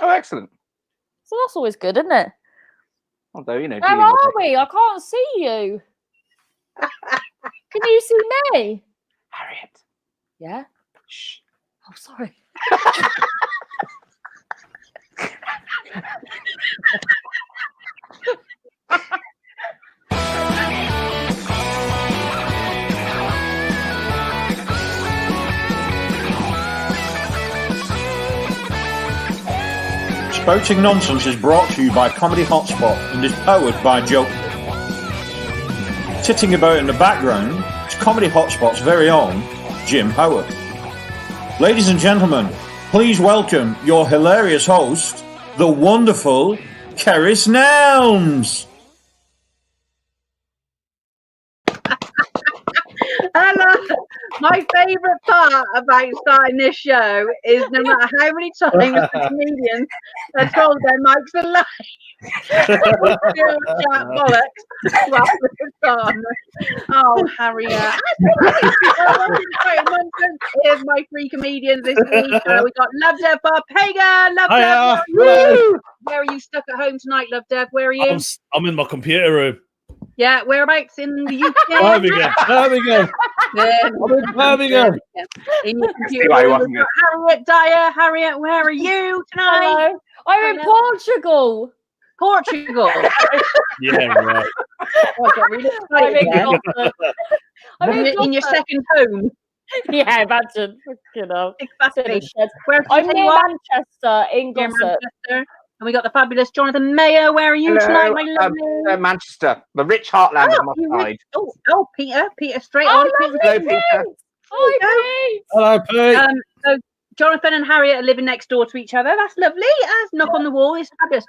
Oh, excellent. So that's always good, isn't it? Although, you know, Where are we? I can't see you. Can you see me? Harriet. Yeah. Shh. Oh, sorry. Spouting Nonsense is brought to you by Comedy Hotspot and is powered by Joke. Sitting about in the background is Comedy Hotspot's very own Jim Howard. Ladies and gentlemen, please welcome your hilarious host, the wonderful Kerry Snelms. Hello. My favourite part about starting this show is no matter how many times the comedians are told their mics are live, we still chat bollocks while it's on. Oh, Harriet. Here's my three comedians this week. We got Love Dev Bob Pagan. Love Dev, where are you stuck at home tonight, Love Dev? Where are you? I'm in my computer room. Yeah, whereabouts in the UK? Birmingham. I'm in Birmingham. In your computer room, we've got Harriet Dyer. Harriet, where are you tonight? Hello. I'm in Portugal. Portugal. Yeah, right. Oh, I got really excited. I'm in your second home. Yeah, imagine. Exactly. I'm near Manchester, in Manchester. And we got the fabulous Jonathan Mayer. Where are you tonight, my lovely? Manchester, the rich heartland of my side. Oh, Peter, straight on. Hello, Peter. Hello, Pete. So Jonathan and Harriet are living next door to each other. That's lovely. That's knock on the wall. It's fabulous.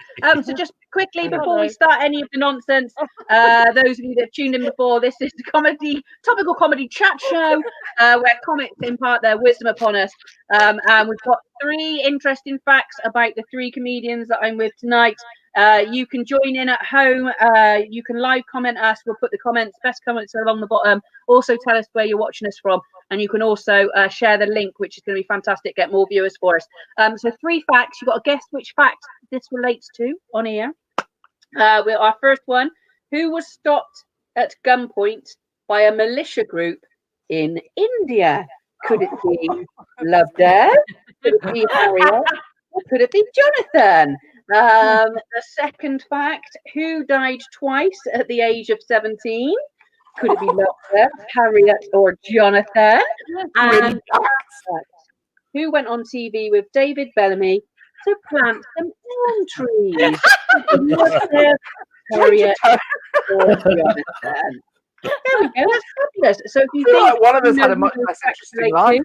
So just quickly before we start any of the nonsense, those of you that have tuned in before, this is the topical comedy chat show where comics impart their wisdom upon us. And we've got 3 interesting facts about the 3 comedians that I'm with tonight. You can join in at home. You can live comment us. We'll put the best comments along the bottom. Also tell us where you're watching us from. And you can also share the link, which is going to be fantastic. Get more viewers for us. So 3 facts. You've got to guess which fact this relates to on here. Our first one. Who was stopped at gunpoint by a militia group in India? Could it be Love Dev? Could it be Harriet? Or could it be Jonathan? The second fact, who died twice at the age of 17? Could it be Love Dev, Harriet, or Jonathan? And who went on TV with David Bellamy to plant some elm trees? Love Dev, Harriet, or Jonathan? There we go. That's fabulous. So if you think one of us had a much less interesting life,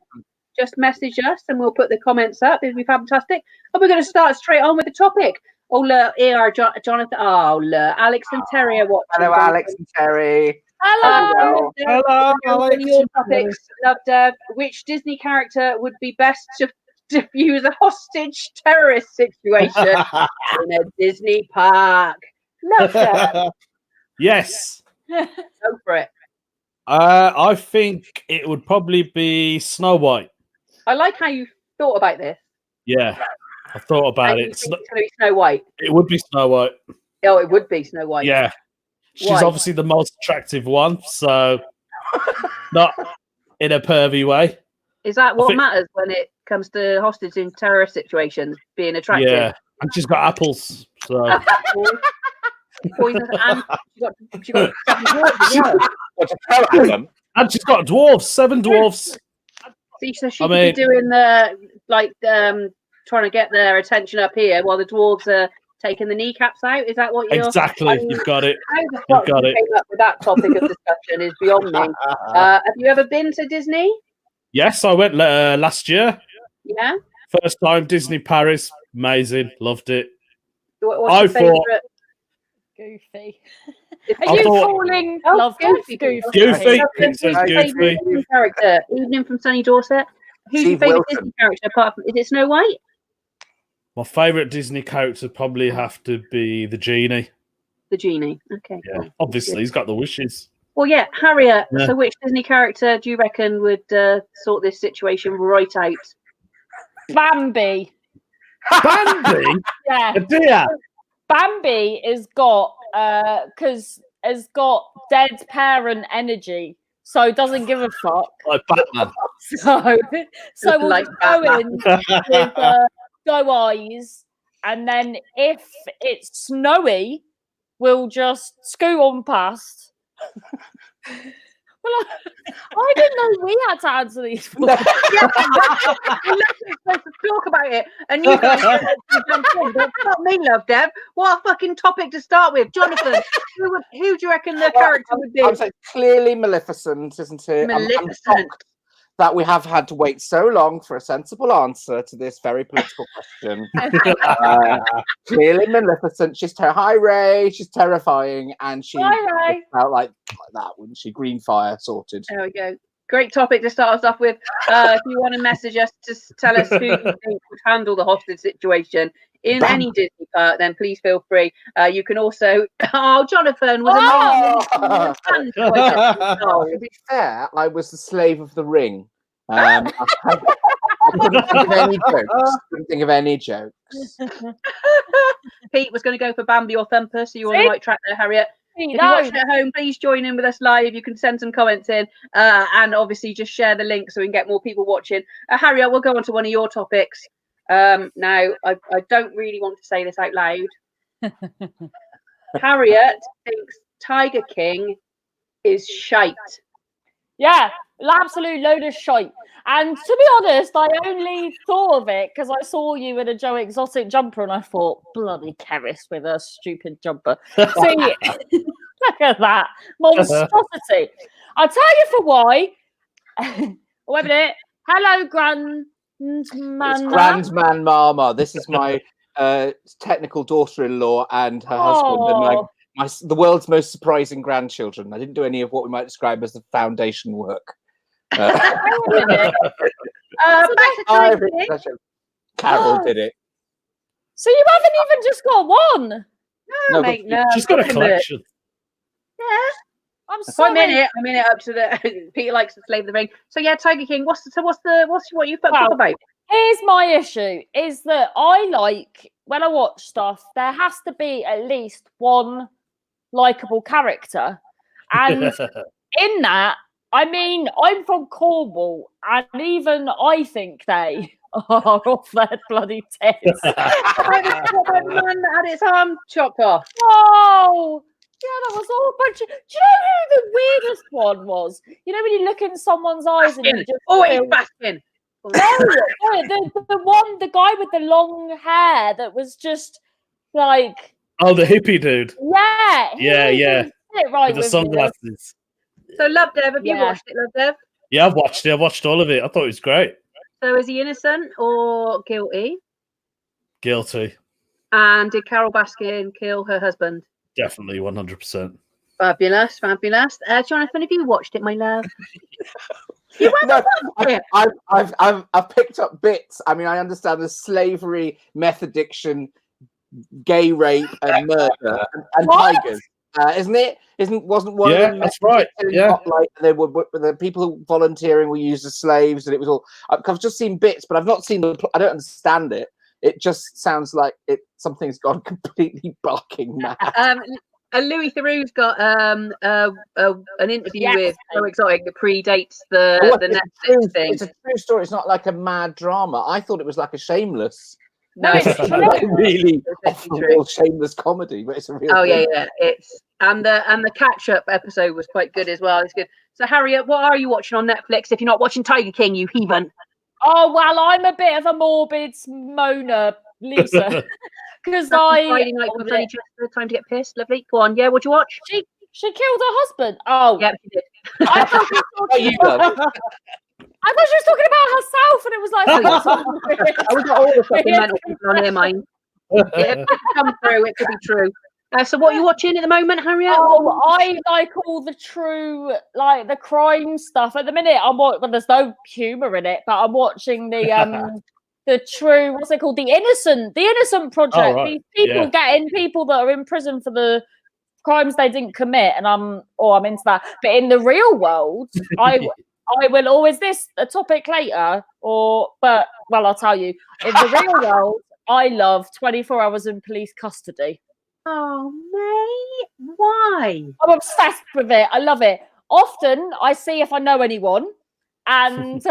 just message us and we'll put the comments up. It'd be fantastic. And we're going to start straight on with the topic. Oh, look, here are Jonathan. Oh, look, Alex and Terry are watching. Hello, Alex and Terry. Hello. Hello, Alex. Your topics, Love Dev. Which Disney character would be best to defuse a hostage terrorist situation in a Disney park? Love Dev. Yes. Go for it. I think it would probably be Snow White. I like how you thought about this. Yeah, I thought about it. It's going to be Snow White. It would be Snow White. Oh, it would be Snow White. Yeah. She's Why? obviously the most attractive one, so not in a pervy way. Is that what matters when it comes to hostage in terrorist situations, being attractive? Yeah, and she's got apples, so... Poisonous, and she got and she's got dwarves, 7 dwarves. See, so she could be doing trying to get their attention up here while the dwarves are taking the kneecaps out. Is that what you're? Exactly, you've got it. How the fuck you came up with that topic of discussion is beyond me. Have you ever been to Disney? Yes, I went last year. Yeah. First time Disney Paris, amazing, loved it. What's your favourite? Goofy. Are you falling? Love Goofy. Goofy. Princess Goofy. Character, Evening from Sunny Dorset. Who's your favourite Disney character apart from? Is it Snow White? My favourite Disney character probably have to be the genie. The genie. Okay. Yeah, cool. Obviously he's got the wishes. Well, yeah, Harriet. Yeah. So, which Disney character do you reckon would sort this situation right out? Bambi. Bambi? Yeah. A deer? Bambi has got dead parent energy, so doesn't give a fuck. Like Batman. So we'll Like just go in with go eyes, and then if it's snowy, we'll just scoot on past. Well, I didn't know we had to answer these. Yeah, we're supposed to talk about it, and you guys jump in. But it's not me, love, Deb. What a fucking topic to start with, Jonathan. Who do you reckon the character would be? I'm saying clearly Maleficent, isn't it? I'm Maleficent. shocked that we have had to wait so long for a sensible answer to this very political question. Clearly Maleficent. Hi, Ray. She's terrifying, and she Hi, Ray. felt like that, wouldn't she? Green fire sorted. There we go. Great topic to start us off with. If you want to message us, just tell us who you think would handle the hostage situation in any Disney park, then please feel free. You can also... Oh, Jonathan was To be fair, I was the slave of the ring. I couldn't think of any jokes. Couldn't think of any jokes. Pete was going to go for Bambi or Thumper, so you're on the right track there, Harriet. If you're watching at home, please join in with us live. You can send some comments in, and obviously just share the link so we can get more people watching. Harriet, we'll go on to one of your topics. Now, I don't really want to say this out loud. Harriet thinks Tiger King is shite. Yeah, an absolute load of shite. And to be honest, I only thought of it because I saw you in a Joe Exotic jumper and I thought, bloody Keris with a stupid jumper. See, look at that. Monstrosity. I'll tell you for why. Wait a minute. Hello, Grandman. It's Grandman Mama. This is my technical daughter-in-law and her husband, and the world's most surprising grandchildren. I didn't do any of what we might describe as the foundation work. Back to Tiger King. Carol did it. So you haven't even just got one? No, mate, no. She's got a collection. Yeah. I'm sorry. I'm in it up to the Peter likes to slave the ring. So yeah, Tiger King. What you talk about? Here's my issue: is that I like when I watch stuff, there has to be at least one likable character, and in that, I mean, I'm from Cornwall, and even I think they are off their bloody tits. What about the man that had its arm chopped off? Oh. Yeah, that was all a bunch of... Do you know who the weirdest one was? You know when you look in someone's eyes and you just... It's Baskin. No, the guy with the long hair that was just like... Oh, the hippie dude. Yeah. Yeah. Right with the sunglasses. So, Love Dev, have you watched it, Love Dev? Yeah, I've watched it. I watched all of it. I thought it was great. So, is he innocent or guilty? Guilty. And did Carol Baskin kill her husband? Definitely, 100%. Fabulous. Jonathan, have you watched it, my love? I've picked up bits. I mean, I understand the slavery, meth addiction, gay rape, and murder, and tigers. Isn't it? Wasn't one of them? That's right. Yeah, like the people who volunteering were used as slaves, and it was all. I've just seen bits, but I've not seen I don't understand it. It just sounds like something's gone completely barking mad. Louis Theroux's got an interview with Joe Exotic that predates the Netflix thing. It's a true story. It's not like a mad drama. I thought it was like a Shameless. No, it's like really shameless comedy, but it's a real. Oh thing. Yeah. It's and the catch up episode was quite good as well. It's good. So Harriet, what are you watching on Netflix? If you're not watching Tiger King, you heathen. Oh, well, I'm a bit of a morbid moaner, Lisa. Because Friday night with Bloody Chester, time to get pissed. Lovely. Go on. Yeah, what'd you watch? She killed her husband. Oh. Yeah, she did. I thought she was talking about herself, and it was like... I was got all the fucking mental people on here, mine. It could come through. It could be true. So what are you watching at the moment, Harriet? Oh, I like all the true, like the crime stuff. At the minute, there's no humour in it, but I'm watching the true, what's it called? The Innocent Project. Oh, right. These people getting people that are in prison for the crimes they didn't commit, and I'm into that. But in the real world, I will always this a topic later, I'll tell you. In the real world, I love 24 hours in police custody. Oh, mate, why? I'm obsessed with it. I love it. Often I see if I know anyone. And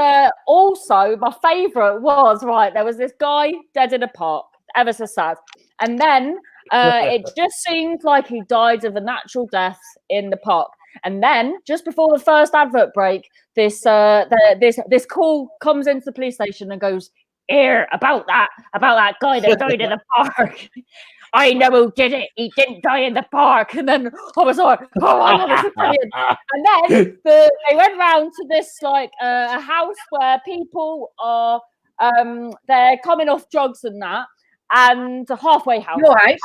also, my favourite was, there was this guy dead in a park, ever so sad. And then it just seemed like he died of a natural death in the park. And then, just before the first advert break, this call comes into the police station and goes, "Here, about that guy that died in the park. I know who did it. He didn't die in the park." And then I was like, "Oh my God, this is brilliant." And then they went round to this a house where people are they're coming off drugs and that, and a halfway house. Your house.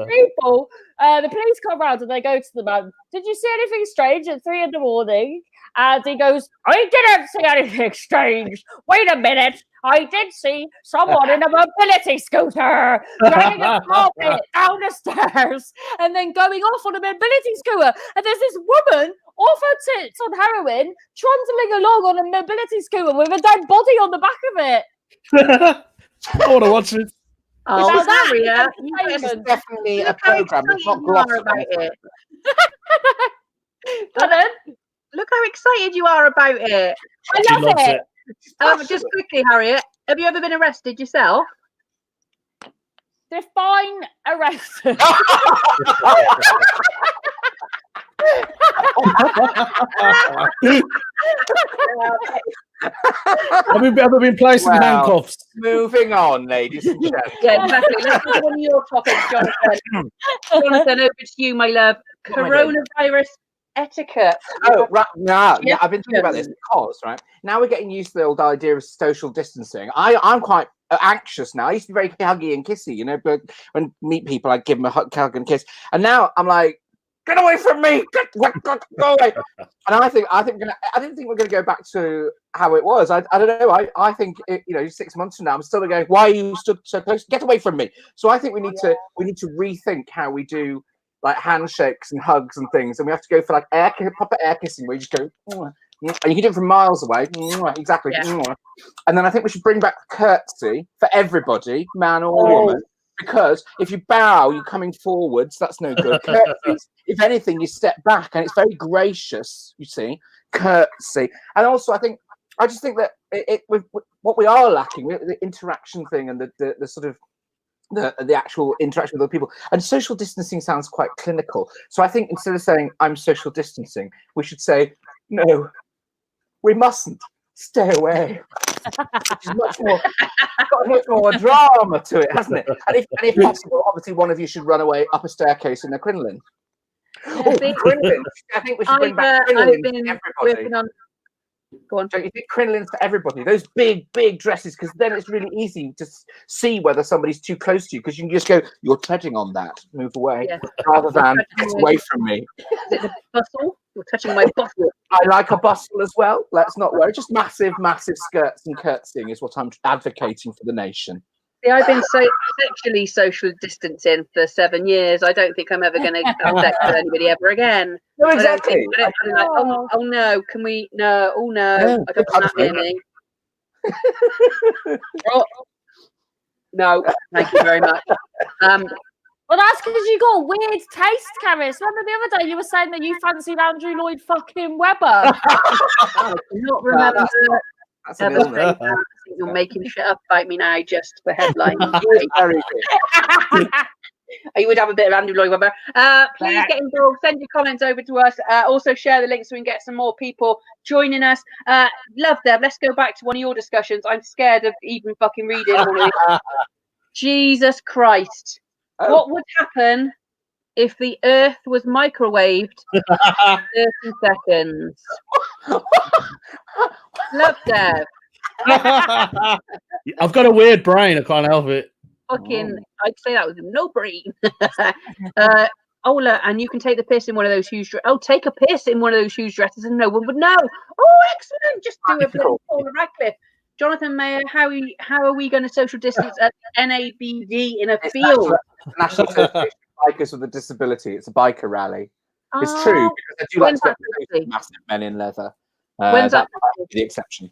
People, the police come round and they go to the man. "Did you see anything strange at 3 a.m?" And he goes, "I didn't see anything strange. Wait a minute. I did see someone in a mobility scooter dragging a carpet down the stairs and then going off on a mobility scooter. And there's this woman off her tits on heroin trundling along on a mobility scooter with a dead body on the back of it." I want to watch it. Oh, Harriet, This is definitely a program that's not glossed about it. Pardon? Look how excited you are about it. I love it. Just quickly, Harriet, have you ever been arrested yourself? Define arrested. Have you ever been placed in handcuffs? Moving on, ladies and gentlemen. Yeah, exactly. Let's go on your topic, Jonathan. Jonathan, over to you, my love. Coronavirus etiquette. Oh, right. Yeah, I've been thinking about this because, now we're getting used to the old idea of social distancing. I'm quite anxious now. I used to be very huggy and kissy, but when I meet people, I'd give them a hug and kiss. And now I'm like, get away from me! Go away! And I didn't think we're going to go back to how it was. I don't know. I think 6 months from now, I'm still going, why are you stood so close? Get away from me! So I think we need to rethink how we do handshakes and hugs and things, and we have to go for proper air kissing, where you just go, and you can do it from miles away, exactly. Yeah. And then I think we should bring back courtesy for everybody, man or woman, because if you bow, you're coming forwards. That's no good. Courtesy, if anything, you step back, and it's very gracious. You see, courtesy, and also I just think that with what we are lacking, the interaction thing and the sort of the actual interaction with other people, and social distancing sounds quite clinical. So I think instead of saying I'm social distancing, we should say no, we mustn't. Stay away. Which is got much more drama to it, hasn't it? And if possible, obviously one of you should run away up a staircase in a crinoline. Crinoline. I think we should bring back crinolines for everybody. Go on. Don't you think crinolines for everybody? Those big dresses, because then it's really easy to see whether somebody's too close to you, because you can just go, "You're treading on that. Move away," rather than "Get away from me." Is it a bustle? You're touching my bustle. I like a bustle as well. Let's not worry. Just massive skirts and curtsying is what I'm advocating for the nation. See, I've been sexually social distancing for 7 years. I don't think I'm ever going to have sex with anybody ever again. No, exactly. I don't like, oh no, can we? No, oh no, I don't want that near me. No, thank you very much. Well, that's because you got weird taste, Karis. Remember the other day you were saying that you fancied Andrew Lloyd fucking Webber? I cannot remember. That's an illness. You're making shit up about me now just for headlines. You would have a bit of Andrew Lloyd Webber. Please get involved. Send your comments over to us. Also share the link so we can get some more people joining us. Love Deb. Let's go back to one of your discussions. I'm scared of even fucking reading all of it. Jesus Christ. Oh. What would happen if the Earth was microwaved for 30 seconds? Love Deb. I've got a weird brain. I can't help it. Fucking, I'd say that with no brain. Ola, and you can take the piss in one of those huge dresses. Oh, take a piss in one of those huge dresses and no one would know. Oh, excellent. Just do a bit of Paula Radcliffe. Jonathan Mayer, how are we going to social distance at NABD in a field? National Association of Bikers with a Disability. It's a biker rally. It's true, because I do like to get massive men in leather. When's that? The exception.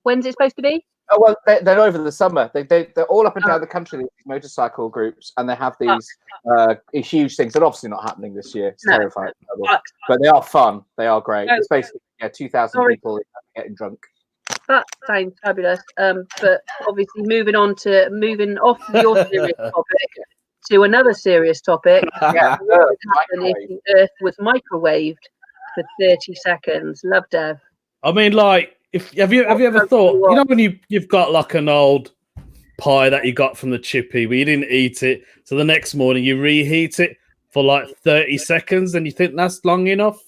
When's it supposed to be? Oh, well, they're over the summer. They're all up and down the country, these motorcycle groups, and they have these huge things. They're obviously not happening this year. It's terrifying. But they are fun. They are great. It's basically 2,000 people getting drunk. That sounds fabulous. But obviously moving off your serious topic to another serious topic. What would happen if the Earth was microwaved for 30 seconds? Love, Dev. I mean, like, have you ever thought, you know, when you've got like an old pie that you got from the chippy, but you didn't eat it, so the next morning you reheat it for like 30 seconds, and you think that's long enough,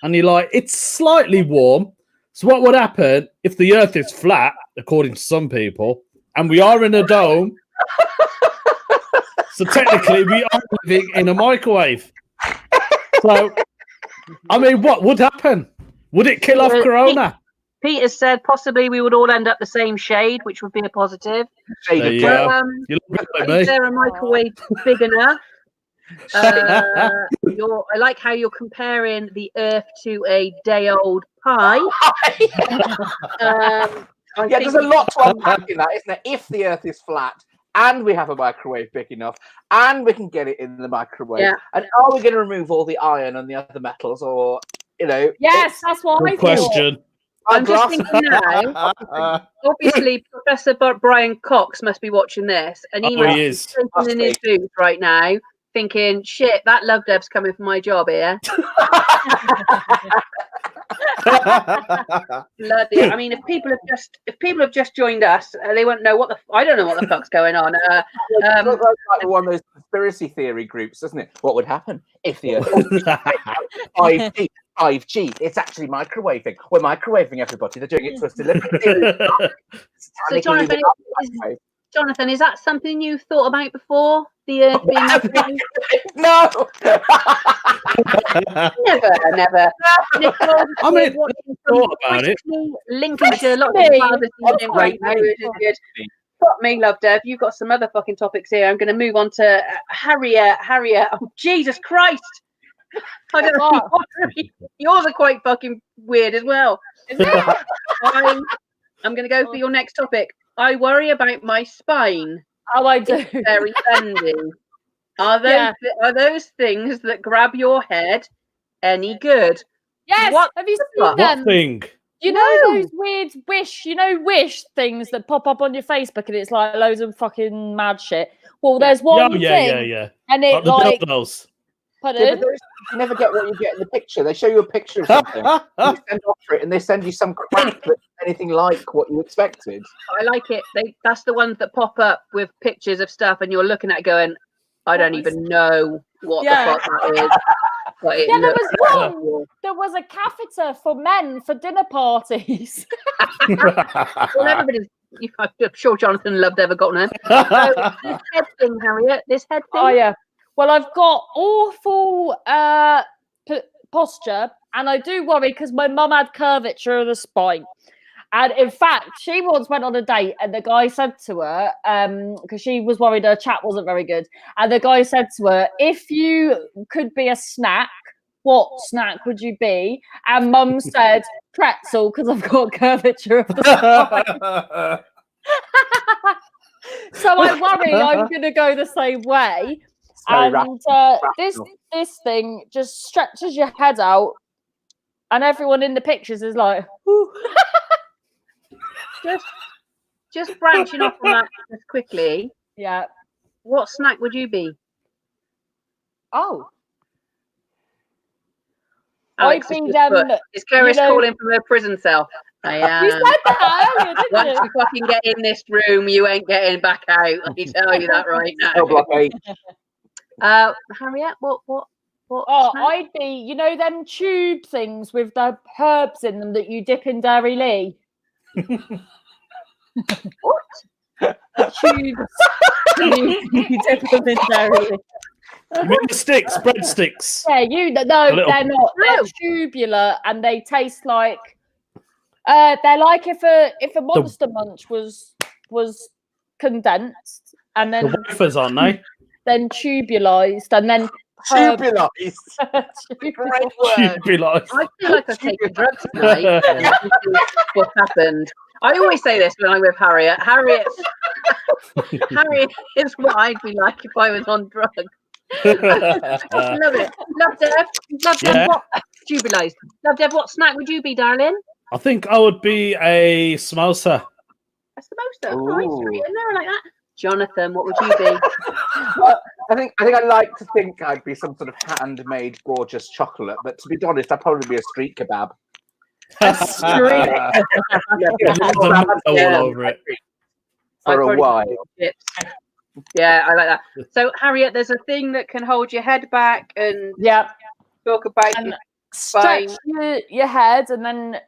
and you're like, it's slightly warm. So what would happen if the Earth is flat, according to some people, and we are in a dome? So technically, we are living in a microwave. So, I mean, what would happen? Would it kill off Corona? Peter said possibly we would all end up the same shade, which would be a positive. There you go. You look like me. Is there a microwave big enough? I like how you're comparing the Earth to a day-old pie. There's a lot to unpack in that, isn't there? If the Earth is flat and we have a microwave big enough and we can get it in the microwave, and are we going to remove all the iron and the other metals, or Yes, that's what I thought. Question. I'm just thinking now. Obviously, Professor Brian Cox must be watching this, and he must be sitting in his booth right now, thinking, "Shit, that love dev's coming for my job here." Bloody! I mean, if people have just joined us, they won't know I don't know what the fuck's going on. Like one of those conspiracy theory groups, doesn't it? What would happen if the Earth 5G? It's actually microwaving. We're microwaving everybody. They're doing it to us deliberately. So, Jonathan, is that something you've thought about before? The Earth being microwaved? No. Never. I mean, thought about it. Lincolnshire, lots of fathers right now. Fuck me, love, Dev. You've got some other fucking topics here. I'm going to move on to Harriet. Oh, Jesus Christ. I don't know. Yours are quite fucking weird as well. I'm going to go for your next topic. I worry about my spine. Oh, I do. It's very bendy. Are those things that grab your head any good? Yes. Have you seen them? What thing? You know those weird wish things that pop up on your Facebook, and it's like loads of fucking mad shit. Well, there's one thing, and it like those. Pardon? You never get what you get in the picture. They show you a picture of something, you send off for it, and they send you some crap that's anything like what you expected. I like it. That's the ones that pop up with pictures of stuff, and you're looking at it going, I don't even know what the fuck that is. But there was one. There was a catheter for men for dinner parties. Well, everybody's. I'm sure Jonathan Loved ever got one. So, this head thing, Harriet. This head thing. Oh yeah. Well, I've got awful posture, and I do worry because my mum had curvature of the spine. And in fact, she once went on a date, and the guy said to her, because she was worried her chat wasn't very good, and the guy said to her, if you could be a snack, what snack would you be? And mum said, pretzel, because I've got curvature of the spine. So I worry I'm going to go the same way. And this thing just stretches your head out, and everyone in the pictures is like, just branching off on that just quickly. Yeah. What snack would you be? Oh. Alex I'd be them. Is Keris calling from her prison cell? I am. You said that earlier, didn't you? Once you fucking get in this room, you ain't getting back out. Let me tell you that right now. Harriet, what? Oh, I'd be, them tube things with the herbs in them that you dip in Dairy Lee. What? Tubes. you dip them in Dairy Lee. You mean the sticks, breadsticks? Yeah, no, they're not. They're tubular, and they taste like. They're like if a Monster Munch was condensed, and then the wafers, aren't they? Then tubulized, and then tubulized. Tubulized. I feel like I've taken drugs tonight. What happened? I always say this when I'm with Harriet. Harriet is what I'd be like if I was on drugs. Love it. Love Dev. Yeah. What? Jubilised. Love Dev. What snack would you be, darling? I think I would be a samosa. A samosa. Nice. Straight in there like that. Jonathan, what would you be? Well, I think I'd like to think I'd be some sort of handmade gorgeous chocolate, but to be honest, I'd probably be a street kebab. A street. All over it. For a while. Chips. Yeah, I like that. So, Harriet, there's a thing that can hold your head back and talk about and your stretch spine. your head, and then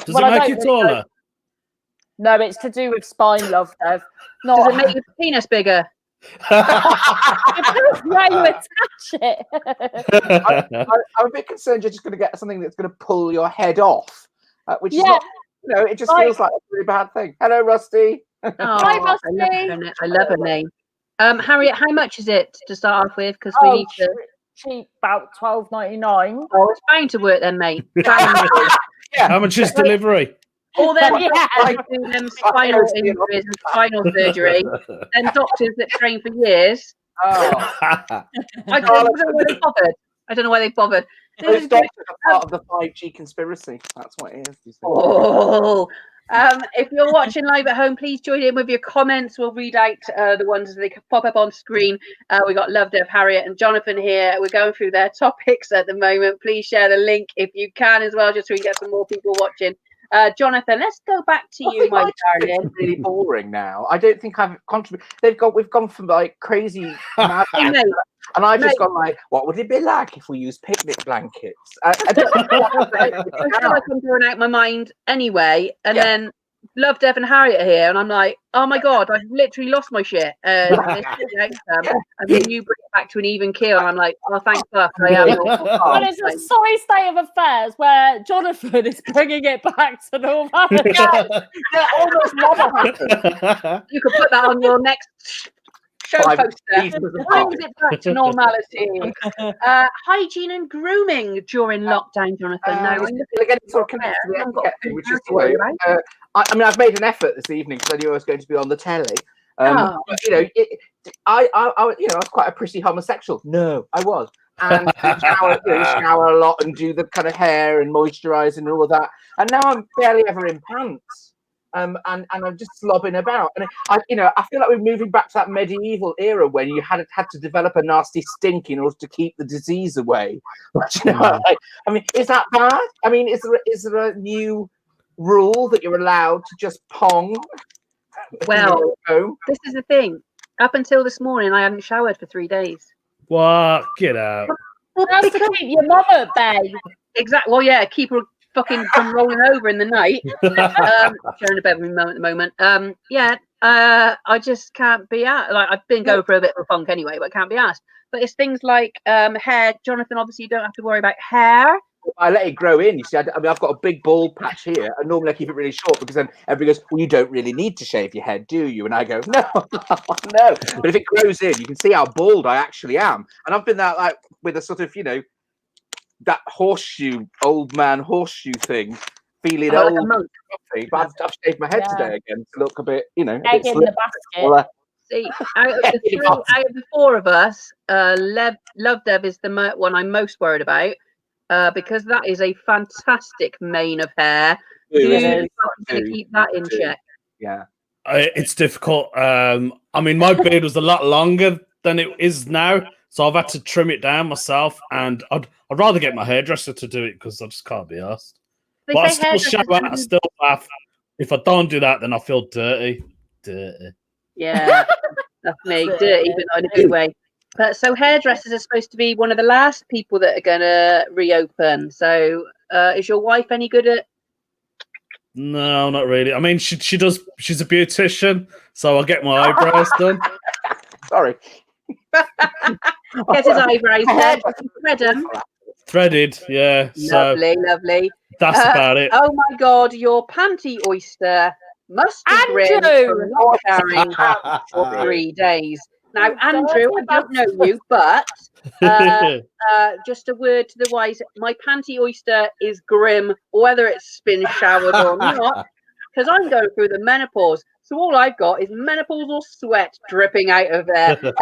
Does it make you taller? No, it's to do with spine, love, Dev. Does it make your penis bigger? Where you attach it. I'm a bit concerned you're just going to get something that's going to pull your head off, which is not, it just feels like a really bad thing. Hello, Rusty. Hi, Rusty. I love her name. Harriet, how much is it to start off with? Because we need to. Cheap, about $12.99. Oh, it's bound to work then, mate. How much is delivery? All them them spinal injuries and spinal surgery, and doctors that train for years. Oh. I don't know why they bothered. I don't know why they bothered. Those doctors are part of the 5G conspiracy. That's what it is. Oh. If you're watching live at home, please join in with your comments. We'll read out the ones as they pop up on screen. We got Love Dev, Harriet, and Jonathan here. We're going through their topics at the moment. Please share the link if you can as well, just so we can get some more people watching. Jonathan, let's go back to you, my darling. It's really boring now. I don't think I've contributed. We've gone from like crazy mad, and I've just gone like, what would it be like if we used picnic blankets? I feel like I'm throwing out my mind anyway, and then Love Dev and Harriet are here, and I'm like, oh my god, I've literally lost my shit. And then you bring it back to an even keel, and I'm like, oh, thank fuck, I am. Well, it's a sorry state of affairs where Jonathan is bringing it back to normality. Almost never happened. You could put that on your next show poster. Brings it back to normality. Hygiene and grooming during lockdown, Jonathan. Again, it's sort of connected to the etiquette, which is I mean, I've made an effort this evening because I knew I was going to be on the telly. I was quite a pretty homosexual. No, I was. And shower a lot and do the kind of hair and moisturising and all of that. And now I'm barely ever in pants. And I'm just slobbing about. And I feel like we're moving back to that medieval era when you had to develop a nasty stink in order to keep the disease away. I mean, is that bad? I mean, is there a new rule that you're allowed to just pong? Well, this is the thing. Up until this morning, I hadn't showered for 3 days. What? Get out. Well, that's to keep your mum at bay. Exactly. Well, yeah, keep her fucking from rolling over in the night. Sharing a bed with my mum at the moment. I just can't be asked. Like, I've been going for a bit of a funk anyway, but can't be asked. But it's things like hair. Jonathan, obviously, you don't have to worry about hair. I let it grow in. You see, I mean, I've got a big bald patch here, and normally I keep it really short because then everybody goes, "Well, you don't really need to shave your head, do you?" And I go, "No, no." But if it grows in, you can see how bald I actually am. And I've been that like with a sort of, that horseshoe, old man horseshoe thing, feeling old. Like but I've shaved my head today again to look a bit, Egg in the basket. See, out of the four of us, Love Dev is the one I'm most worried about. Because that is a fantastic mane of hair. Who's going to keep that in check? Yeah. It's difficult. I mean, my beard was a lot longer than it is now, so I've had to trim it down myself, and I'd rather get my hairdresser to do it because I just can't be asked. But I still shower, I still bath. If I don't do that, then I feel dirty. Yeah, that's me. Dirty, but not in a good way. But so hairdressers are supposed to be one of the last people that are going to reopen. So is your wife any good at? No, not really. I mean, she does. She's a beautician, so I get my eyebrows done. Sorry. Gets his eyebrows done. Threaded, yeah. Lovely, lovely. That's about it. Oh my God, your panty oyster must be grim from not showering for 3 days. Now, Andrew, I don't know you, but just a word to the wise, my panty oyster is grim, whether it's been showered or not. because I'm going through the menopause. So all I've got is menopausal sweat dripping out of there. Hence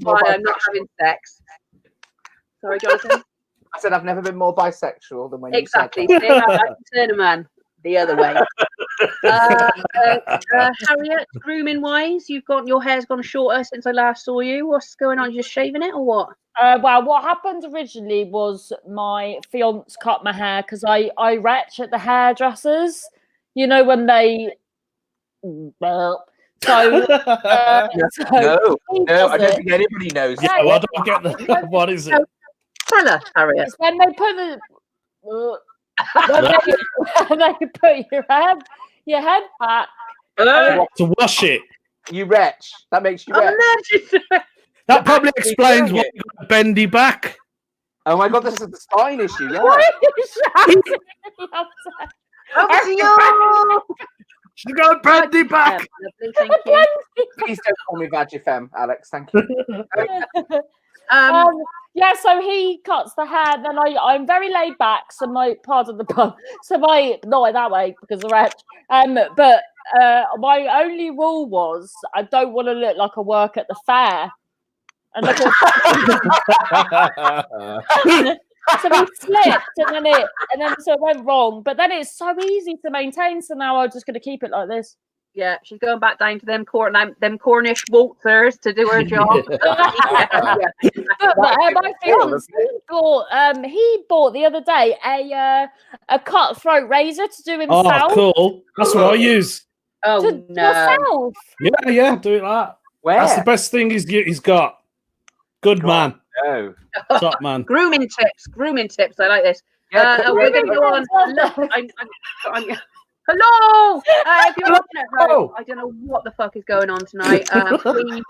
why I'm not having sex. Sorry, Jonathan. I said I've never been more bisexual than when you said Exactly. that. See, I can turn a man the other way. Harriet, grooming wise, your hair's gone shorter since I last saw you. What's going on? You just shaving it or what? Well, what happened originally was my fiance cut my hair because I retch at the hairdressers. You know when they. Well, so, No, I don't think anybody knows. Yeah, well, I don't get the. What is it? Tell us, Harriet. It's when they put the. when they put your head back. To wash it. You retch. That makes you retch. That probably explains why you got a bendy back. Oh my god, this is the spine issue. Yeah. Over to you. She got a bendy back. Lovely, thank you. Please don't call me Vagifem, Alex. Thank you. Yeah, so he cuts the hair. Then I'm very laid back. So my pardon the pun. So my not that way because of retch. But my only rule was I don't want to look like I work at the fair. And look at so we slipped, and then so it went wrong. But then it's so easy to maintain. So now I'm just going to keep it like this. Yeah, she's going back down to them Cornish waltzers to do her job. But my fiance bought the other day a cutthroat razor to do himself. Oh, cool! That's what I use. Oh to no! Yourself. Yeah, do it like that. Where? That's the best thing he's got. Good man. No. Top man. Grooming tips. I like this. Yeah, we're going to go on. Hello. If you're watching at home, I don't know what the fuck is going on tonight. Please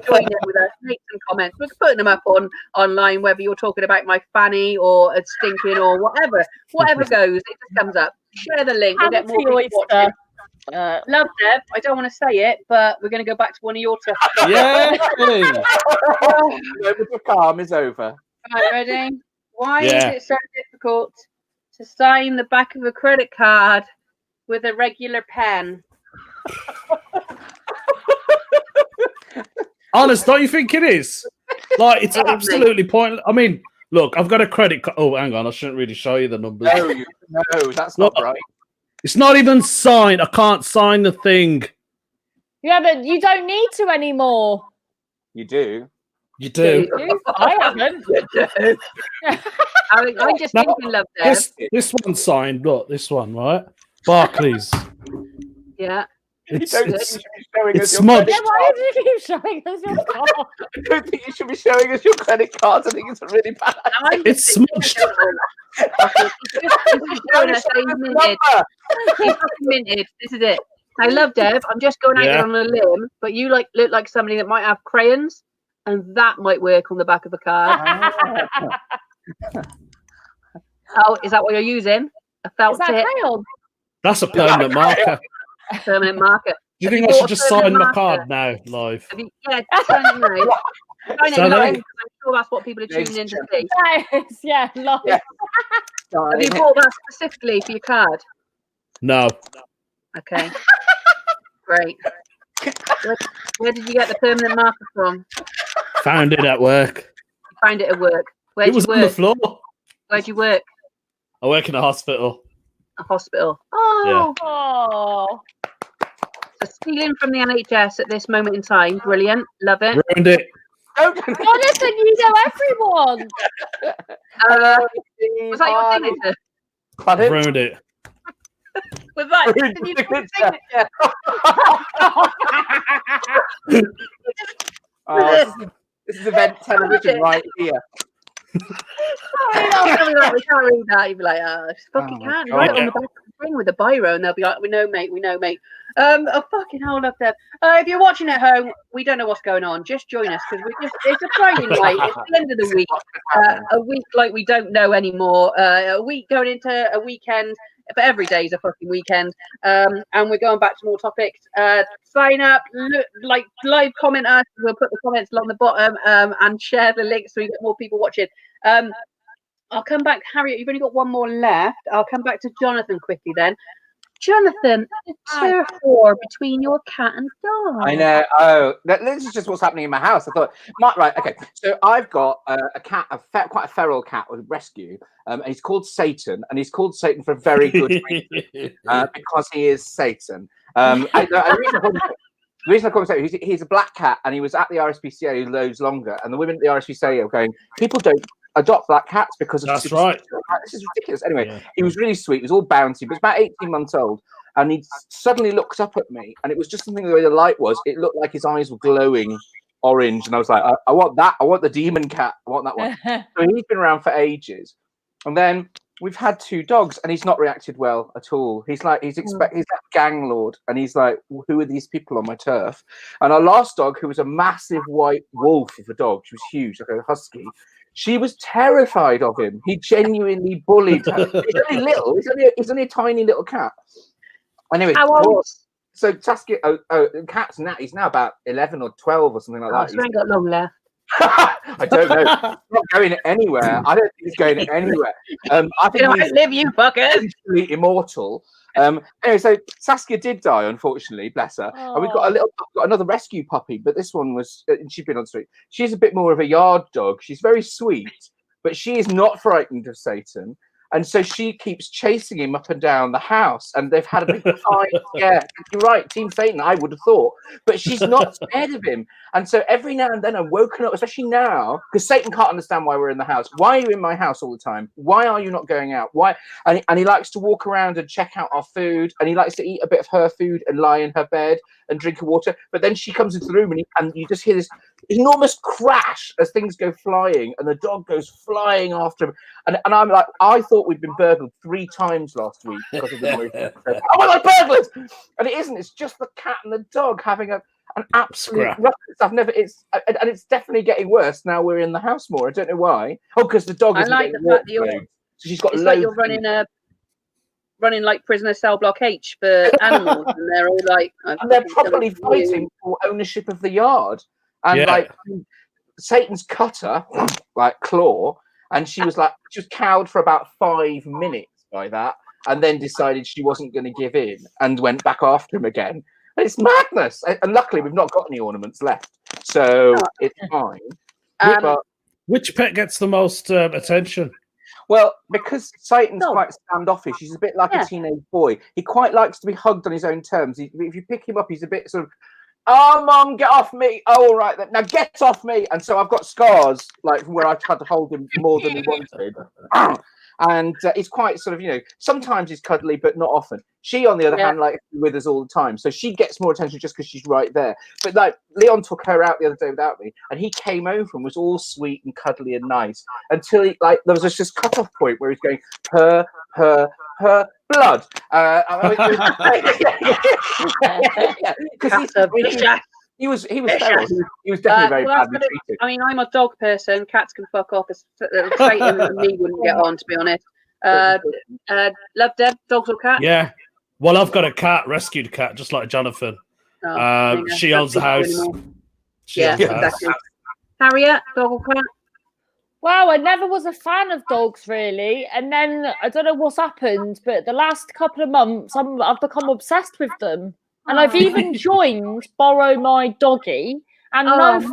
join in with us. Make some comments. We're putting them up online, whether you're talking about my fanny or a stinking or whatever goes. It just comes up. Share the link. We'll get more people watching. Love Deb. I don't want to say it, but we're going to go back to one of your tests. Yeah. The calm is over. Right, ready? Why is it so difficult to sign the back of a credit card with a regular pen? Honest, don't you think it is? Like, it's absolutely pointless. I mean, look, I've got a credit card. Oh, hang on. I shouldn't really show you the numbers. No, that's not right. It's not even signed. I can't sign the thing. Yeah, but you don't need to anymore. You do. You do. I haven't. I'm just thinking, love Deb. This one's signed. Look, this one, right? Barclays. Yeah. It's Why smudged. did you keep showing us your card? I don't think you should be showing us your credit cards. I think it's really bad. It's smudged. He's minted. This is it. I love Deb. I'm just going out there on a limb, but you look like somebody that might have crayons, and that might work on the back of a card. Oh, is that what you're using? A felt tip? Crayon? That's a permanent marker. Permanent marker. Do you think I should just sign my card now, live? Sign it now. Sign it now. I'm sure that's what people are tuning in to see. Yes, live. Yeah. Have you bought that specifically for your card? No. Okay. Great. Where did you get the permanent marker from? Found it at work. You found it at work. Where It was on the floor. Where'd you work? I work in a hospital. A hospital. Oh. Yeah. Oh. So stealing from the NHS at this moment in time. Brilliant. Love it. Ruined it. Jonathan, you know everyone. Was that your signature? Pardon? Ruined it. Was that? Did you do your signature? This is event television right here. We can't read that. You'd be like, just fucking can't write on the back of the thing with a biro, and they'll be like, we know, mate. Oh, fucking hell, love them. If you're watching at home, we don't know what's going on. Just join us because it's a Friday night. It's the end of the week. A week like we don't know anymore. A week going into a weekend. But every day is a fucking weekend. And we're going back to more topics. Sign up, like live comment us. We'll put the comments along the bottom and share the link so we get more people watching. I'll come back, Harriet. You've only got one more left. I'll come back to Jonathan quickly then. Jonathan, the turf war between your cat and dog. I know. Oh, this is just what's happening in my house. I thought, right, okay. So I've got a cat, quite a feral cat with rescue. And he's called Satan, and he's called Satan for a very good reason, because he is Satan. The reason I call him Satan, he's a black cat, and he was at the RSPCA loads longer. And the women at the RSPCA are going, people don't adopt black cats because of That's right. This is ridiculous. Anyway, He was really sweet. He was all bouncy. He was about 18 months old. And he suddenly looked up at me, and it was just something the way the light was. It looked like his eyes were glowing orange, and I was like, I want that. I want the demon cat. I want that one. So he's been around for ages. And then we've had 2 dogs, and he's not reacted well at all. He's that gang lord, and he's like, who are these people on my turf? And our last dog, who was a massive white wolf of a dog, she was huge, like a husky. She was terrified of him. He genuinely bullied her. He's only little. He's only a tiny little cat. Anyway, so Saskia, the cat's now, he's now about 11 or 12 or something like that. He's ain't got long left. I don't know. He's not going anywhere. I don't think he's going anywhere. I think he's live, you fuckers. Immortal. Anyway, so Saskia did die, unfortunately, bless her. And we've got another rescue puppy, but this one was, she's been on the street. She's a bit more of a yard dog. She's very sweet, but she is not frightened of Satan. And so she keeps chasing him up and down the house, and they've had a big fight. Yeah, you're right, Team Satan, I would have thought. But she's not scared of him. And so every now and then I'm woken up, especially now, because Satan can't understand why we're in the house. Why are you in my house all the time? Why are you not going out? Why? And he likes to walk around and check out our food, and he likes to eat a bit of her food and lie in her bed and drink her water. But then she comes into the room, and you just hear this enormous crash as things go flying, and the dog goes flying after him. And I'm like, I thought we'd been burgled 3 times last week because of the noise. Oh my God, burglars! And it isn't. It's just the cat and the dog having an absolute ruckus. It's definitely getting worse now. We're in the house more. I don't know why. Oh, because the dog. I like the fact that so she's got. It's like you're running like prisoner cell block H for animals, and they're all like, and they're properly fighting for ownership of the yard. And like Satan's cut her, like claw, and she was cowed for about 5 minutes by that, and then decided she wasn't going to give in and went back after him again. And it's madness. And luckily, we've not got any ornaments left, so it's fine. Which pet gets the most attention? Well, because Satan's quite standoffish, he's a bit like a teenage boy. He quite likes to be hugged on his own terms. If you pick him up, he's a bit sort of, oh, Mum, get off me. Oh, all right, then. Now get off me. And so I've got scars, like, from where I've tried to hold him more than he wanted. And he's quite sort of, sometimes he's cuddly, but not often. She, on the other hand, likes to be with us all the time. So she gets more attention just because she's right there. But, like, Leon took her out the other day without me, and he came over and was all sweet and cuddly and nice until there was this cut-off point where he's going, her blood. He was feral. He was definitely very badly treated. I mean, I'm a dog person. Cats can fuck off. Satan and me wouldn't get on, to be honest. Love Deb, dogs or cats? Yeah. Well, I've got a cat, rescued cat, just like Jonathan. She owns the house. Exactly. Harriet, dog or cat? Wow, I never was a fan of dogs, really. And then I don't know what's happened, but the last couple of months, I've become obsessed with them. And I've even joined Borrow My Doggy. And I've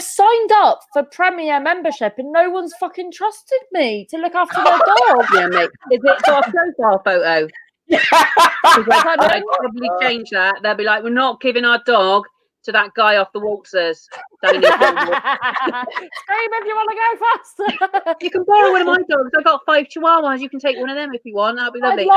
signed up for Premier membership, and no one's fucking trusted me to look after their dog. Yeah, mate. Is it got a profile photo? I'd probably change that. They'll be like, we're not giving our dog to that guy off the waltzers. Scream if you want to go faster. You can borrow one of my dogs. I've got 5 chihuahuas. You can take one of them if you want. That'll be lovely.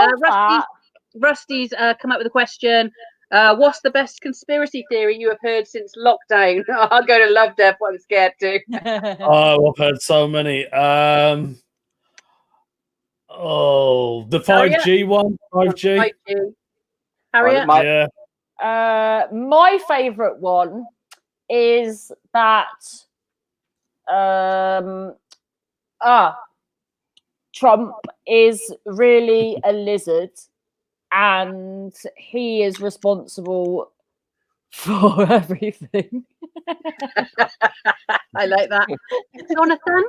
Rusty's come up with a question. What's the best conspiracy theory you have heard since lockdown? I'll go to Love Death. I'm scared too. I've heard so many. The 5G one. 5G. Harriet? Yeah. My favourite one is that Trump is really a lizard, and he is responsible for everything. I like that. Jonathan?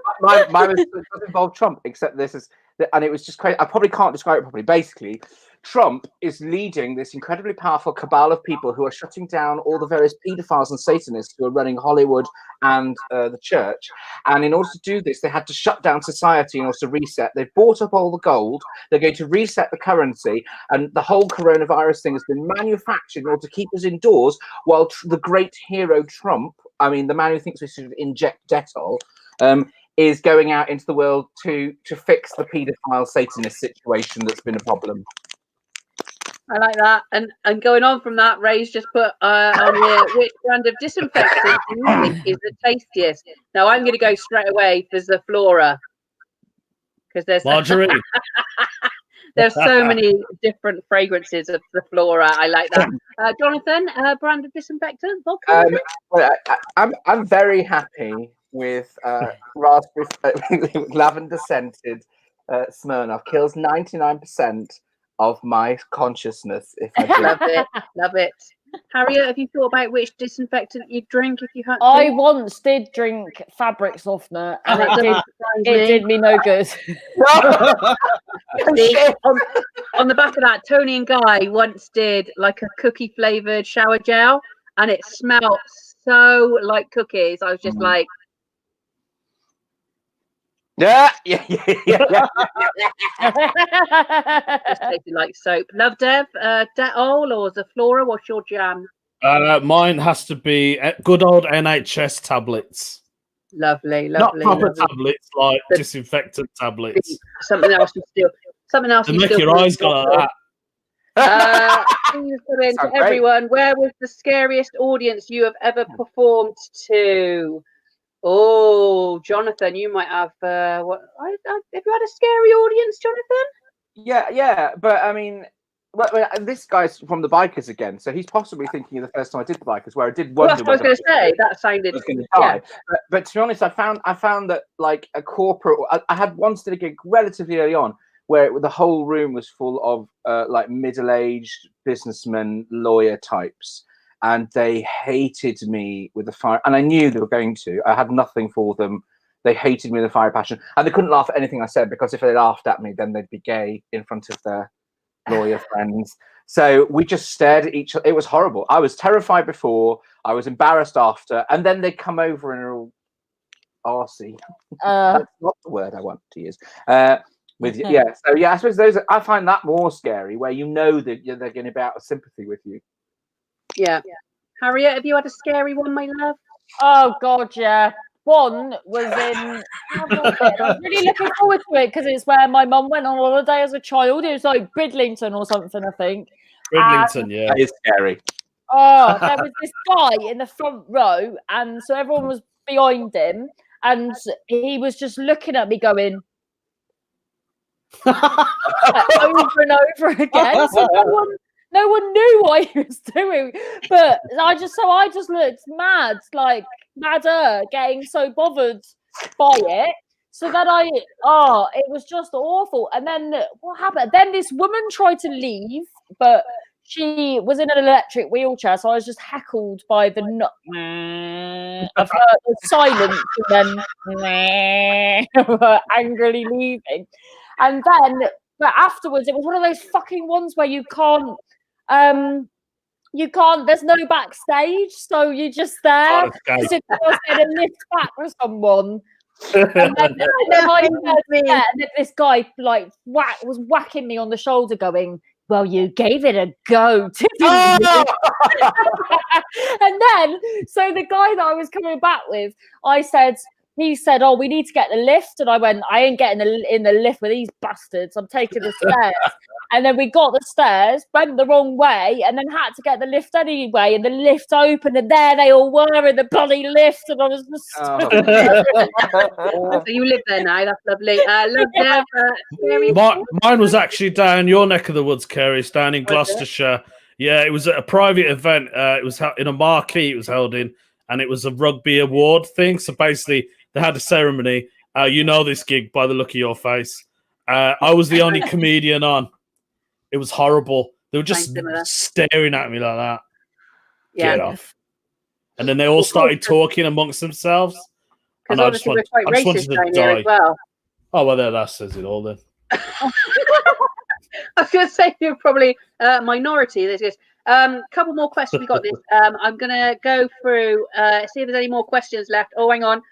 Mine does involve Trump, except this is, and it was just crazy. I probably can't describe it properly. Basically, Trump is leading this incredibly powerful cabal of people who are shutting down all the various paedophiles and Satanists who are running Hollywood and the church. And in order to do this, they had to shut down society in order to reset. They've bought up all the gold. They're going to reset the currency. And the whole coronavirus thing has been manufactured in order to keep us indoors while the great hero Trump, I mean, the man who thinks we should inject Dettol, is going out into the world to fix the paedophile Satanist situation that's been a problem. I like that. And going on from that, Ray's just put on here, which brand of disinfectant do you think is the tastiest? Now, I'm going to go straight away for the Flora. Because there's margarine. There's so many different fragrances of the Flora. I like that. Jonathan, brand of disinfectant? Vodka? I'm very happy with raspberry lavender scented Smirnoff. Kills 99% of my consciousness if I drink. Love it. Harriet, have you thought about which disinfectant you'd drink if you had to? I once did drink fabric softener, and it did me no good. On the back of that, Tony and Guy once did like a cookie flavored shower gel, and it smelled so like cookies. I was just like, yeah. Just tasted like soap. Love Dev, Dettol or Zaflora? What's your jam? Mine has to be good old NHS tablets. Lovely. Not proper tablets, like disinfectant tablets. Something else you still. They make your eyes go like that. To everyone, where was the scariest audience you have ever performed to? Oh, Jonathan, you might have. Have you had a scary audience, Jonathan? Yeah, but I mean, this guy's from the Bikers again, so he's possibly thinking of the first time I did the Bikers, where I did wonder. Well, I was going to say that sounded. Yeah. But to be honest, I found that like a corporate. I had once did a gig relatively early on where the whole room was full of like middle-aged businessmen, lawyer types. And they hated me with a fire, and I knew they were going to. I had nothing for them. They hated me with a fire passion, and they couldn't laugh at anything I said because if they laughed at me, then they'd be gay in front of their lawyer friends. So we just stared at each other. It was horrible. I was terrified before. I was embarrassed after, and then they'd come over and are all arsey. That's not the word I want to use. I suppose those. I find that more scary, where you know that they're going to be out of sympathy with you. Yeah. Harriet, have you had a scary one, my love? Oh God, yeah. One was in. I was really looking forward to it because it's where my mum went on holiday as a child. It was like Bridlington or something, I think. Bridlington, yeah. That is scary. Oh, there was this guy in the front row, and so everyone was behind him, and he was just looking at me, going over and over again. So no one knew what he was doing, but I just looked mad, like madder, getting so bothered by it. So that it was just awful. And then what happened? Then this woman tried to leave, but she was in an electric wheelchair, so I was just heckled by the of her silence and then angrily leaving. And then, but afterwards, it was one of those fucking ones where you can't, there's no backstage, so you're just there. As if I was getting a lift back with someone. And then this guy was whacking me on the shoulder, going, "Well, you gave it a go, didn't you?" And then, so the guy that I was coming back with, he said, "Oh, we need to get the lift." And I went, "I ain't getting in the lift with these bastards. I'm taking the stairs." And then we got the stairs, went the wrong way, and then had to get the lift anyway. And the lift opened, and there they all were in the bloody lift. And I was just... So you live there now. That's lovely. Mine was actually down your neck of the woods, Kerry. It's down in Gloucestershire. Yeah, it was at a private event. It was in a marquee. It was held in, and it was a rugby award thing. So basically, they had a ceremony. You know this gig by the look of your face. I was the only comedian on. It was horrible. They were just staring at me like that. Get off. And then they all started talking amongst themselves. Because obviously we're quite racist down here as well. Oh, well, there, that says it all then. I was going to say you're probably minority. There's just couple more questions. We got this. I'm going to go through, see if there's any more questions left. Oh, hang on.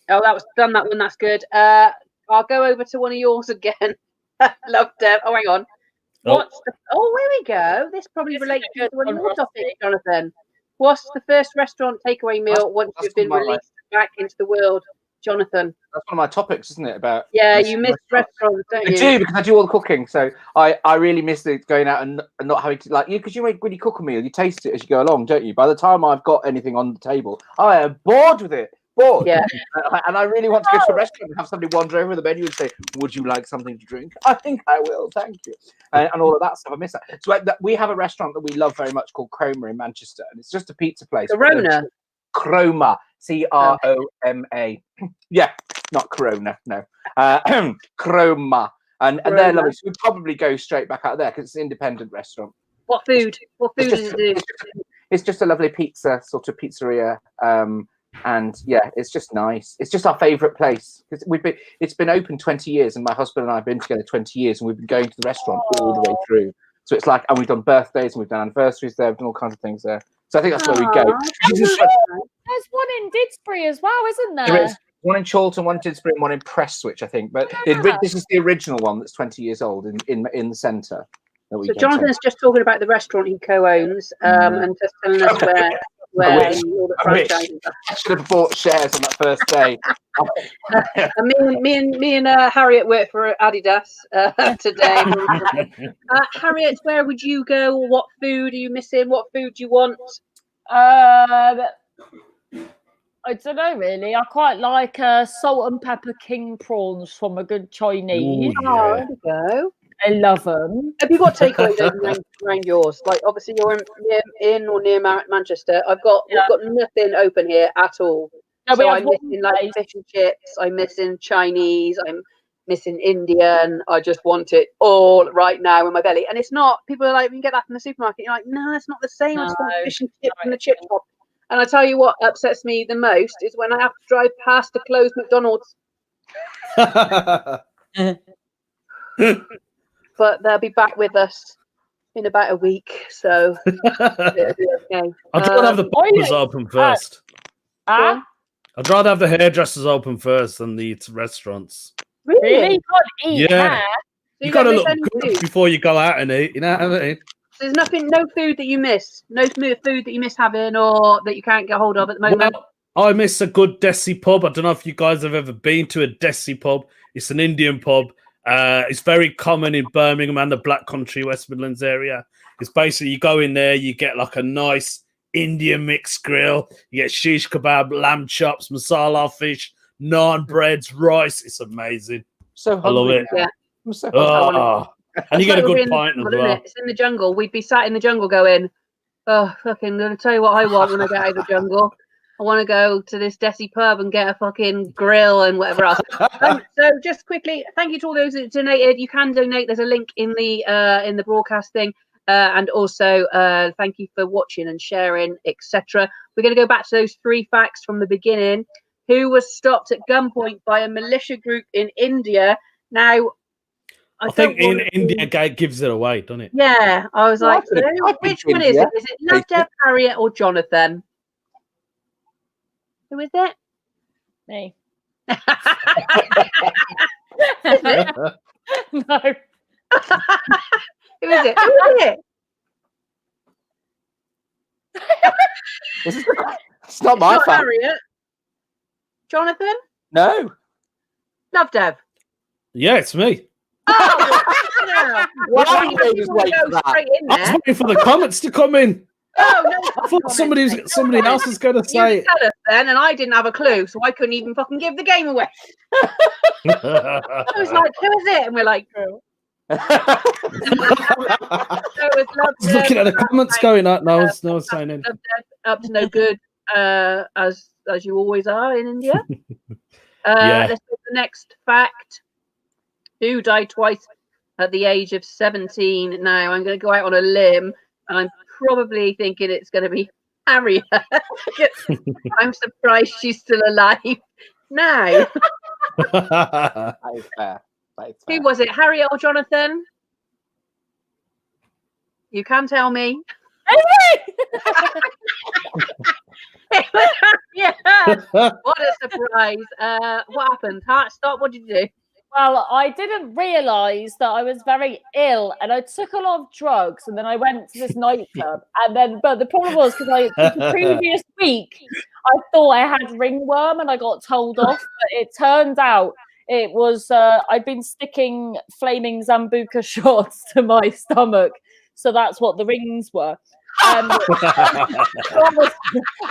Oh, that was done. That one. That's good. I'll go over to one of yours again. Love Deb. Oh, hang on. What's the? Oh, here we go. This probably relates to one of your topics, Jonathan. What's the first restaurant takeaway meal once you've been released back into the world, Jonathan? That's one of my topics, isn't it? About you miss restaurants, don't you? I do, because I do all the cooking. So I really miss going out and not having to, like, because when you cook a meal, you taste it as you go along, don't you? By the time I've got anything on the table, I am bored with it. Bored. Yeah. And I really want to go to a restaurant and have somebody wander over the menu and say, "Would you like something to drink?" I think I will, thank you. And all of that stuff. I miss that. So we have a restaurant that we love very much called Croma in Manchester, and it's just a pizza place. Corona. Croma, Croma. Yeah, not Corona. No, Croma, and they're lovely. So we'd probably go straight back out there because it's an independent restaurant. What food? What food does it do? It's just a lovely pizza, sort of pizzeria. And yeah, it's just nice. It's just our favourite place because it's been open 20 years, and my husband and I have been together 20 years, and we've been going to the restaurant all the way through. So it's like, and we've done birthdays and we've done anniversaries there, we've done all kinds of things there. So I think that's where we go. There's one in Didsbury as well, isn't there? There is one in Chorlton, one in Didsbury, and one in Prestwich, I think. But this is the original one that's 20 years old in the centre. So Jonathan's just talking about the restaurant he co-owns and just telling us where all the franchises are. I should have bought shares on that first day. Me and Harriet work for Adidas today. Harriet, where would you go? What food are you missing? What food do you want? I don't know really. I quite like salt and pepper king prawns from a good Chinese. Ooh, yeah. Oh, there we go. I love them. Have you got takeaways around yours? Like, obviously, you're in or near Manchester. We've got nothing open here at all. No, so I'm missing like fish and chips. I'm missing Chinese. I'm missing Indian. I just want it all right now in my belly. And it's not. People are like, "You can get that from the supermarket." You're like, "No, it's not the same. I just want fish and chips from the chip shop." And I tell you what upsets me the most is when I have to drive past a closed McDonald's. But they'll be back with us in about a week, so it'll be okay. I'd rather have the barbers open first. I'd rather have the hairdressers open first than the restaurants. Really? You can't eat hair. You got to look good before you go out and eat. You know what I mean? There's no food that you miss. No food that you miss having or that you can't get hold of at the moment. Well, I miss a good Desi pub. I don't know if you guys have ever been to a Desi pub. It's an Indian pub. It's very common in Birmingham and the Black Country, West Midlands area. It's basically you go in there, you get like a nice Indian mixed grill. You get shish kebab, lamb chops, masala fish, naan breads, rice. It's amazing. So hungry. I love it. Yeah. I'm so hungry. And you get a good pint as well. It's in the jungle. We'd be sat in the jungle going, "Oh, fucking, I'm going to tell you what I want when I get out of the jungle. I want to go to this Desi pub and get a fucking grill and whatever else." So just quickly, thank you to all those that donated. You can donate. There's a link in the broadcast thing. And also thank you for watching and sharing, etc. We're going to go back to those 3 facts from the beginning. Who was stopped at gunpoint by a militia group in India? Now, I think in India, guy gives it away, doesn't it? Yeah, I was like, which one is it? Is it Love, Deb, Harriet, or Jonathan? Who is it? Me. Is it? No. Who is it? Who is it? It's not my fault. Harriet. Jonathan? No. Love, Deb. Yeah, it's me. Oh, Why are you always waiting for that? I was waiting for the comments to come in. Oh, no, I thought somebody else was going to say it. Tell us then, and I didn't have a clue, so I couldn't even fucking give the game away. I was like, "Who is it?" And we're like, "Girl." I was looking at the comments going up. No one's saying anything. Up to no good, as you always are in India. Yeah. Let's go to the next fact. Who died twice at the age of 17? Now, I'm going to go out on a limb, and I'm probably thinking it's going to be Harriet. I'm surprised she's still alive. No. That is fair. That is fair. Who was it? Harriet or Jonathan? You can tell me. Yeah. What a surprise. What happened? Heart stop. What did you do? Well, I didn't realise that I was very ill, and I took a lot of drugs, and then I went to this nightclub, but the problem was because the previous week I thought I had ringworm, and I got told off, but it turned out it was I'd been sticking flaming Zambuca shots to my stomach, so that's what the rings were. I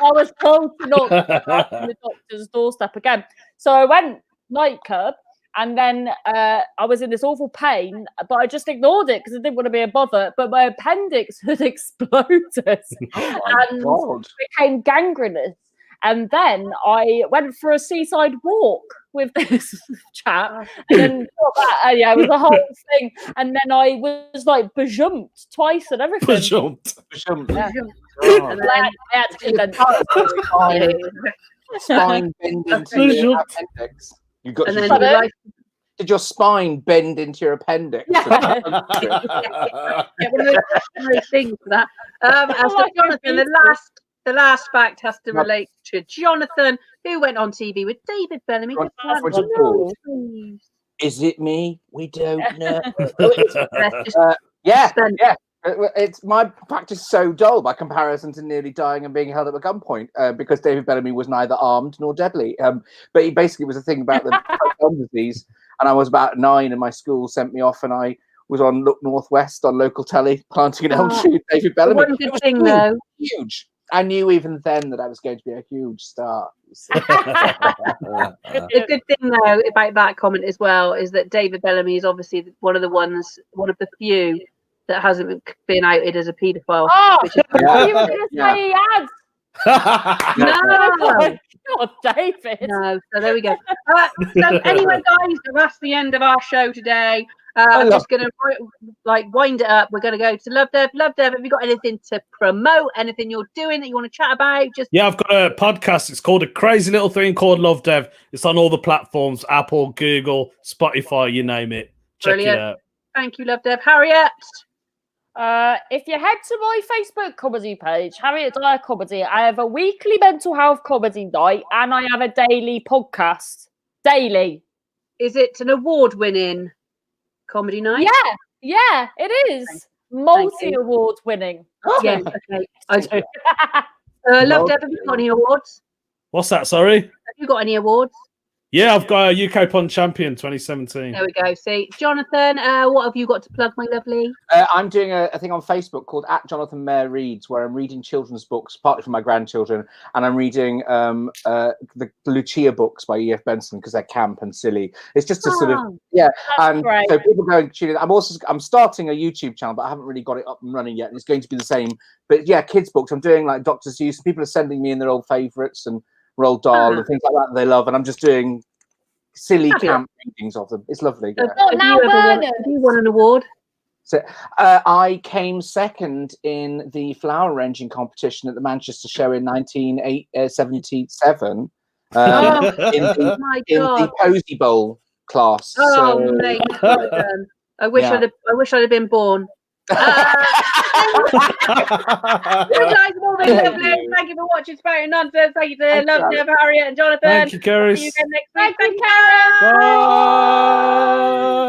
was told to not go on the doctor's doorstep again, so I went nightclub. And then I was in this awful pain, but I just ignored it because I didn't want to be a bother. But my appendix had exploded and became gangrenous. And then I went for a seaside walk with this chap. And then it was a whole thing. And then I was like bajumped twice and everything. Bajumped. Yeah. Oh. And then I had to keep Spine bend into your appendix. You got And your then did your spine bend into your appendix? Yeah. one of those things for that. So Jonathan, the last fact has to relate to Jonathan, who went on TV with David Bellamy. Is it me? We don't know. Yeah. It's my practice is so dull by comparison to nearly dying and being held up at gunpoint because David Bellamy was neither armed nor deadly. But he basically was a thing about the gum disease. And I was about 9, and my school sent me off, and I was on Look Northwest on local telly, planting an elm tree with David Bellamy. One good thing, though. Huge. I knew even then that I was going to be a huge star. The good thing, though, about that comment as well is that David Bellamy is obviously one of the few that hasn't been outed as a paedophile. Oh, which is you were going to say he had. No. God, David. No, so there we go. So anyway, guys, that's the end of our show today. I'm just going to wind it up. We're going to go to Love Dev. Love Dev, have you got anything to promote? Anything you're doing that you want to chat about? Yeah, I've got a podcast. It's called A Crazy Little Thing Called Love Dev. It's on all the platforms: Apple, Google, Spotify, you name it. Check it out. Thank you, Love Dev. Harriet. If you head to my Facebook comedy page, Harriet Dyer Comedy, I have a weekly mental health comedy night and I have a daily podcast. Daily. Is it an award-winning comedy night? Yeah, it is. Multi-award winning. Yes, okay. Love Dev, have you got any awards? What's that, sorry? Have you got any awards? Yeah, I've got a UK Pun Champion 2017. There we go. See, Jonathan, what have you got to plug, my lovely? I'm doing a thing on Facebook called @JonathanMareReads, where I'm reading children's books, partly for my grandchildren, and I'm reading the Lucia books by E.F. Benson because they're camp and silly. It's just a sort of and great. so people go and tune it. I'm starting a YouTube channel, but I haven't really got it up and running yet. And it's going to be the same, but yeah, kids books. I'm doing like Dr. Seuss. People are sending me in their old favourites and Roald Dahl and things like that they love, and I'm just doing silly camp readings of them. It's lovely. Have you won an award? So I came second in the flower arranging competition at the Manchester Show in 1977 in the Posy Bowl class. Oh, mate, I wish I'd have been born. You guys have all been lovely. Thank you for watching Spouting Nonsense. Thank you to Love Dev, Harriet, and Jonathan. Thank you, Karis. See you again next week. Thank you, Karis. Bye.